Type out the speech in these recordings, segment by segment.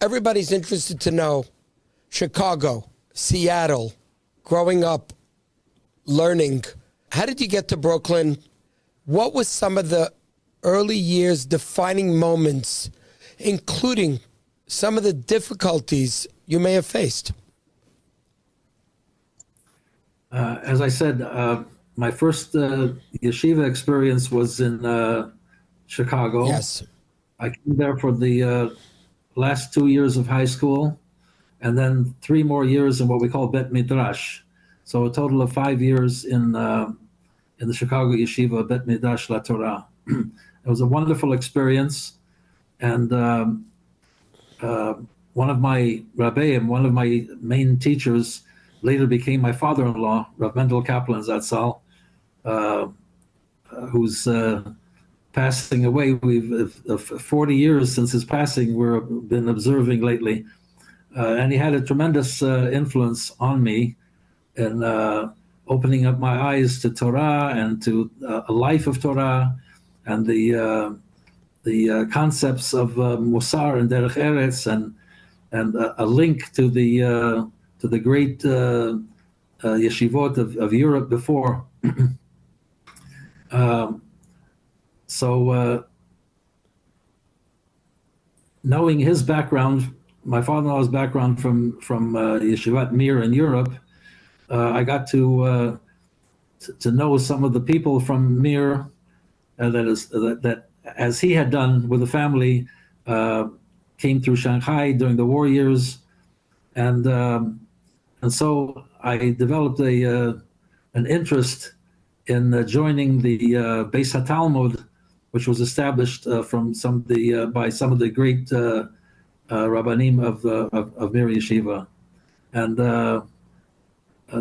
everybody's interested to know Chicago, Seattle, growing up, learning. How did you get to Brooklyn? What was some of the early years defining moments, including some of the difficulties you may have faced? As I said, my first yeshiva experience was in Chicago. Yes. I came there for the last 2 years of high school, and then 3 more years in what we call Bet Midrash. So a total of 5 years in the Chicago yeshiva Bet Midrash La Torah. It was a wonderful experience, and one of my rabbeim, one of my main teachers, later became my father-in-law, Rav Mendel Kaplan Zatzal, who's passing away. We've 40 years since his passing. We've been observing lately, and he had a tremendous influence on me in opening up my eyes to Torah and to a life of Torah and the concepts of Musar and Derech Eretz and a link to the great yeshivot of Europe before. So knowing his background, my father-in-law's background from Yeshivat Mir in Europe, I got to know some of the people from Mir that as he had done with the family, came through Shanghai during the war years, and so I developed an interest in joining the Beis HaTalmud, which was established by some of the great Rabbanim of Mir Yeshiva, and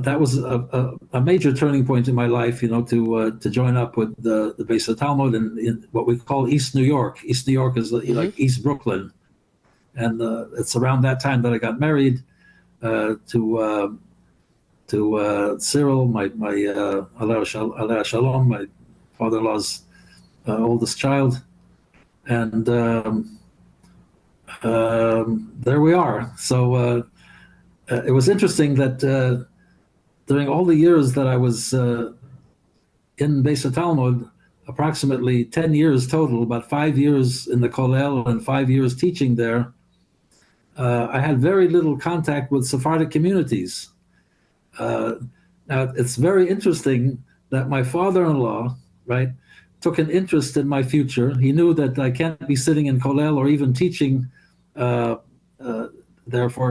that was a major turning point in my life, to join up with the Beis HaTalmud in what we call East New York. East New York is like East Brooklyn, and it's around that time that I got married to Cyril, my Alei Shalom, my father-in-law's oldest child, and there we are. So it was interesting that during all the years that I was in Beis HaTalmud, approximately 10 years total, about 5 years in the Kollel and 5 years teaching there, I had very little contact with Sephardic communities. Now, it's very interesting that my father-in-law, right, took an interest in my future. He knew that I can't be sitting in Kollel or even teaching there for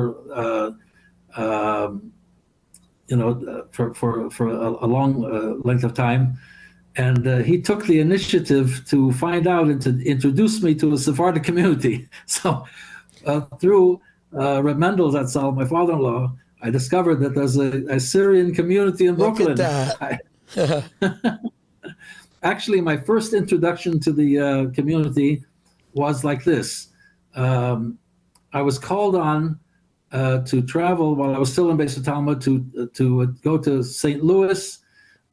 a long length of time. And he took the initiative to find out and to introduce me to a Sephardic community. So through Reb Mendel Zatzal, my father-in-law, I discovered that there's a Syrian community in Brooklyn. Look at that. Actually, my first introduction to the community was like this. I was called on to travel while I was still in Beis HaTalmud to go to St. Louis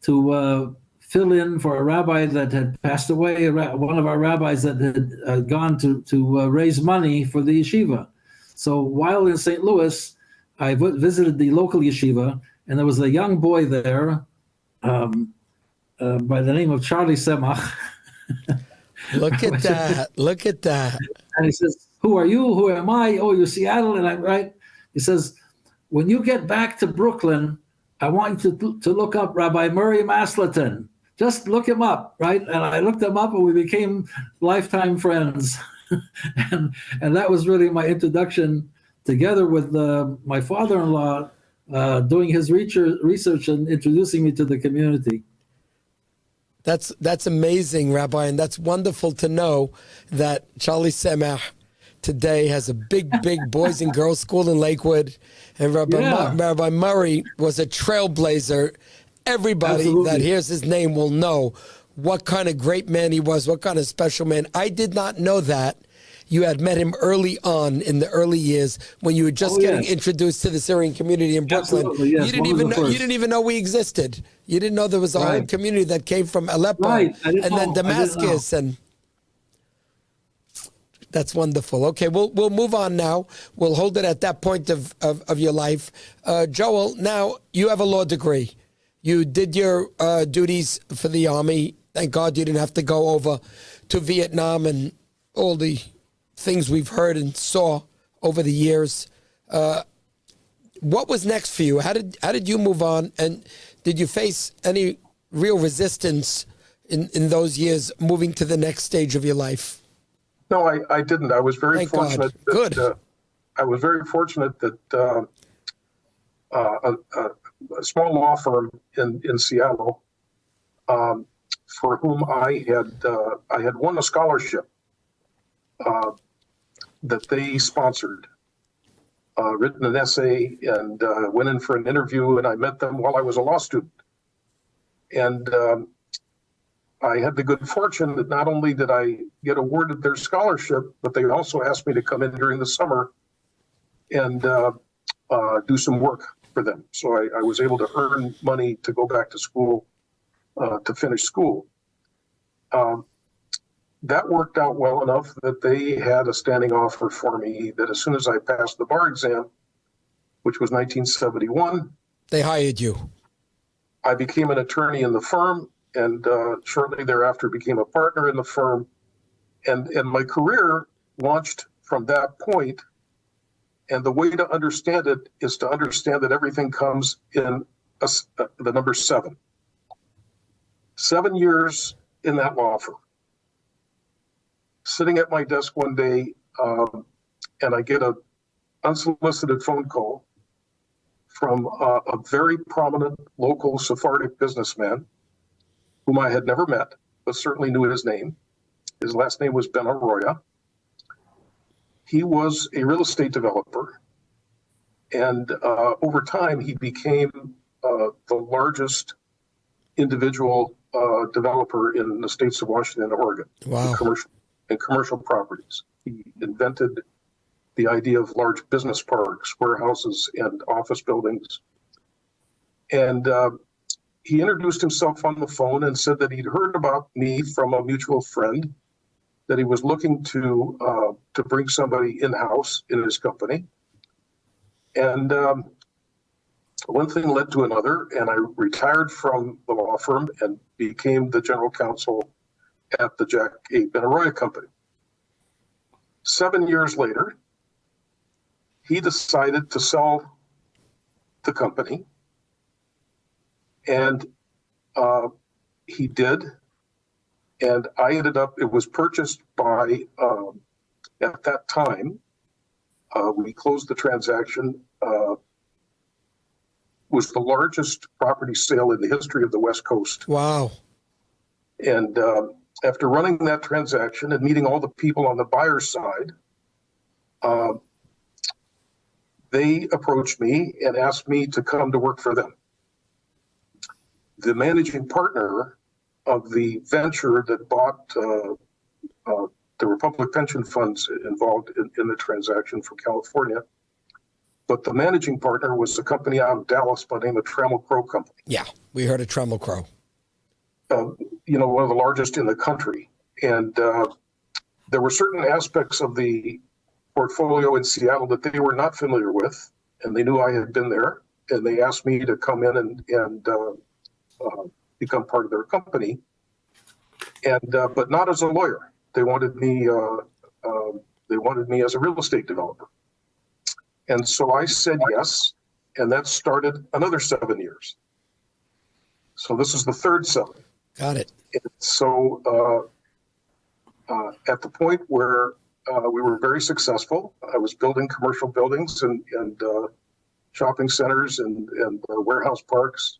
to fill in for a rabbi that had passed away, one of our rabbis that had gone to raise money for the yeshiva. So while in St. Louis, I visited the local yeshiva, and there was a young boy there by the name of Charlie Semach. Look at that. Look at that. And he says, "Who are you? Who am I? Oh, you're Seattle." And I'm right. He says, "When you get back to Brooklyn, I want you to look up Rabbi Murray Maslaton. Just look him up," right? And I looked him up, and we became lifetime friends. and that was really my introduction, together with my father-in-law doing his research and introducing me to the community. That's amazing, Rabbi, and that's wonderful to know that Charlie Semach today has a big boys and girls school in Lakewood, and Rabbi Murray was a trailblazer. Everybody Absolutely. that hears his name will know what kind of great man he was, what kind of special man. I did not know that. You had met him early on in the early years when you were just getting introduced to the Syrian community in Brooklyn. Absolutely, yes. You didn't even know we existed. You didn't know there was a whole community that came from Aleppo and then Damascus. And That's wonderful. Okay, we'll move on now. We'll hold it at that point of your life. Joel, now you have a law degree. You did your duties for the Army. Thank God you didn't have to go over to Vietnam and all the things we've heard and saw over the years. What was next for you? How did you move on? And did you face any real resistance in those years moving to the next stage of your life? No, I didn't. I was very Thank fortunate. God. Good. I was very fortunate that a small law firm in Seattle, for whom I had won a scholarship that they sponsored, written an essay, and went in for an interview, and I met them while I was a law student. And I had the good fortune that not only did I get awarded their scholarship, but they also asked me to come in during the summer and do some work for them. So I was able to earn money to go back to school, to finish school. That worked out well enough that they had a standing offer for me that as soon as I passed the bar exam, which was 1971, they hired you. I became an attorney in the firm, and shortly thereafter became a partner in the firm. And my career launched from that point. And the way to understand it is to understand that everything comes in the number 7. 7 years in that law firm. Sitting at my desk one day, and I get an unsolicited phone call from a very prominent local Sephardic businessman whom I had never met, but certainly knew his name. His last name was Benoliel. He was a real estate developer, and over time he became the largest individual developer in the states of Washington and Oregon. Wow. In commercial properties. He invented the idea of large business parks, warehouses, and office buildings. And he introduced himself on the phone and said that he'd heard about me from a mutual friend, that he was looking to bring somebody in-house in his company. And one thing led to another, and I retired from the law firm and became the general counsel at the Jack A. Benoliel Company. 7 years later, he decided to sell the company, and he did. And I ended up, it was purchased by, at that time, we closed the transaction, was the largest property sale in the history of the West Coast. Wow. And after running that transaction and meeting all the people on the buyer's side, they approached me and asked me to come to work for them. The managing partner of the venture that bought the Republic pension funds involved in the transaction from California, but the managing partner was a company out of Dallas by the name of Trammell Crow Company. Yeah, we heard of Trammell Crow. One of the largest in the country. And there were certain aspects of the portfolio in Seattle that they were not familiar with, and they knew I had been there, and they asked me to come in and become part of their company. And but not as a lawyer. They wanted me. They wanted me as a real estate developer. And so I said yes, and that started another 7 years. So this is the third 7. Got it. And so at the point where we were very successful, I was building commercial buildings and shopping centers and warehouse parks.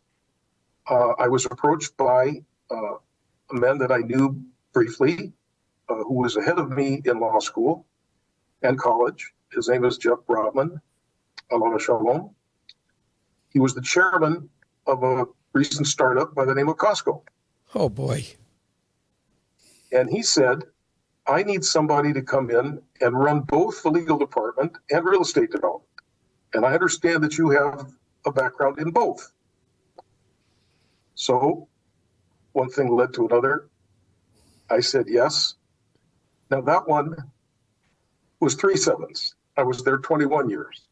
I was approached by a man that I knew briefly, who was ahead of me in law school and college. His name is Jeff Brotman, Alana Shalom. He was the chairman of a recent startup by the name of Costco. Oh, boy. And he said, I need somebody to come in and run both the legal department and real estate development. And I understand that you have a background in both. So one thing led to another. I said yes. Now that one was 3/7. I was there 21 years.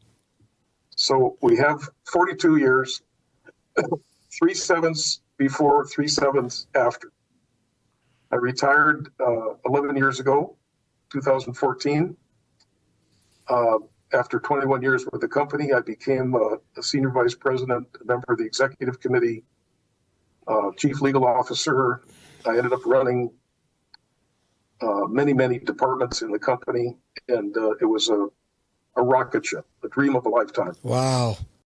So we have 42 years, 3/7 before, 3/7 after. I retired 11 years ago, 2014. After 21 years with the company, I became a senior vice president, a member of the executive committee, chief legal officer. I ended up running many departments in the company, and it was a rocket ship, a dream of a lifetime. Wow.